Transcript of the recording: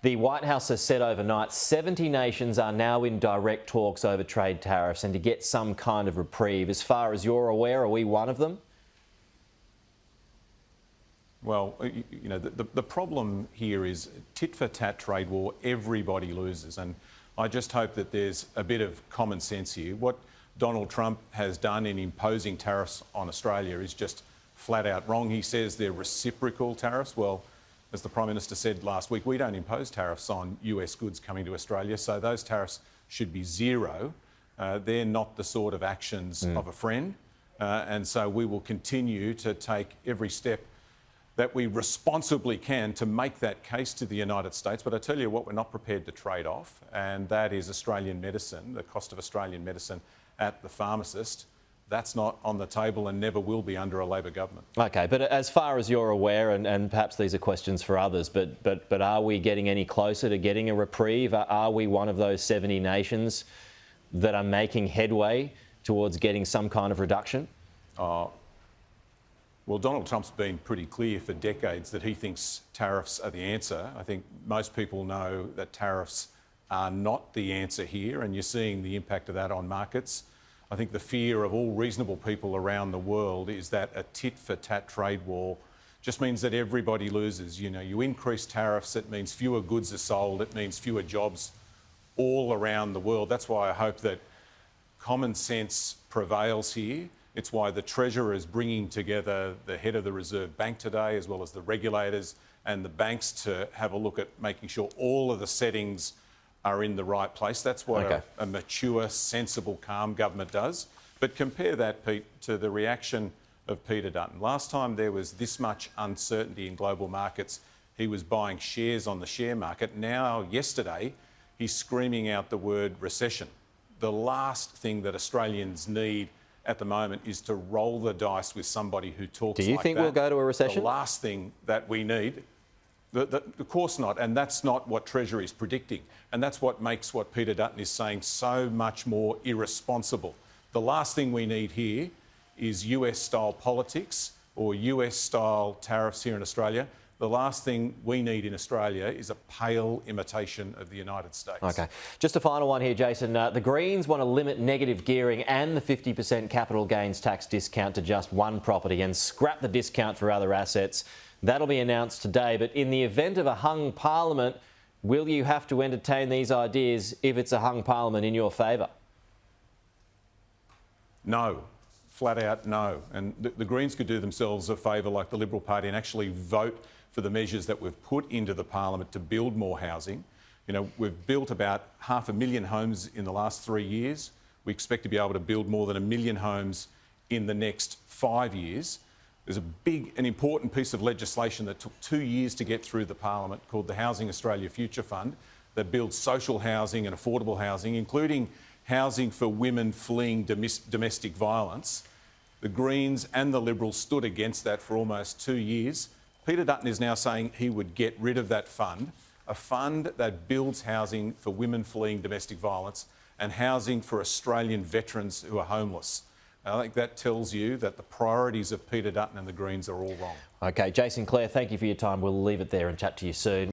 The White House has said overnight 70 nations are now in direct talks over trade tariffs and to get some kind of reprieve. As far as you're aware, are we one of them? Well, you know, the problem here is tit-for-tat trade war, everybody loses. And I just hope that there's a bit of common sense here. What Donald Trump has done in imposing tariffs on Australia is just flat out wrong. He says they're reciprocal tariffs. Well, as the Prime Minister said last week, we don't impose tariffs on US goods coming to Australia, so those tariffs should be zero. They're not the sort of actions of a friend. And so we will continue to take every step that we responsibly can to make that case to the United States. But I tell you what, we're not prepared to trade off, and that is Australian medicine, the cost of Australian medicine at the pharmacist. That's not on the table and never will be under a Labor government. OK, but as far as you're aware, and perhaps these are questions for others, but are we getting any closer to getting a reprieve? Are we one of those 70 nations that are making headway towards getting some kind of reduction? Well, Donald Trump's been pretty clear for decades that he thinks tariffs are the answer. I think most people know that tariffs are not the answer here, and you're seeing the impact of that on markets. I think the fear of all reasonable people around the world is that a tit-for-tat trade war just means that everybody loses. You know, you increase tariffs, it means fewer goods are sold, it means fewer jobs all around the world. That's why I hope that common sense prevails here. It's why the Treasurer is bringing together the head of the Reserve Bank today, as well as the regulators and the banks, to have a look at making sure all of the settings are in the right place. That's what a mature, sensible, calm government does. But compare that, Pete, to the reaction of Peter Dutton. Last time there was this much uncertainty in global markets, he was buying shares on the share market. Now, yesterday, he's screaming out the word recession. The last thing that Australians need at the moment is to roll the dice with somebody who talks like that. Do you think we'll go to a recession? The last thing that we need, of course not, and that's not what Treasury is predicting. And that's what makes what Peter Dutton is saying so much more irresponsible. The last thing we need here is US-style politics or US-style tariffs here in Australia. The last thing we need in Australia is a pale imitation of the United States. OK. Just a final one here, Jason. The Greens want to limit negative gearing and the 50% capital gains tax discount to just one property and scrap the discount for other assets. That'll be announced today. But in the event of a hung parliament, will you have to entertain these ideas if it's a hung parliament in your favour? No. Flat out no. And the Greens could do themselves a favour like the Liberal Party and actually vote for the measures that we've put into the parliament to build more housing. You know, we've built about 500,000 homes in the last 3 years. We expect to be able to build more than 1 million homes in the next 5 years. There's a big and important piece of legislation that took 2 years to get through the parliament called the Housing Australia Future Fund that builds social housing and affordable housing, including housing for women fleeing domestic violence. The Greens and the Liberals stood against that for almost 2 years. Peter Dutton is now saying he would get rid of that fund, a fund that builds housing for women fleeing domestic violence and housing for Australian veterans who are homeless. I think that tells you that the priorities of Peter Dutton and the Greens are all wrong. OK, Jason Clare, thank you for your time. We'll leave it there and chat to you soon.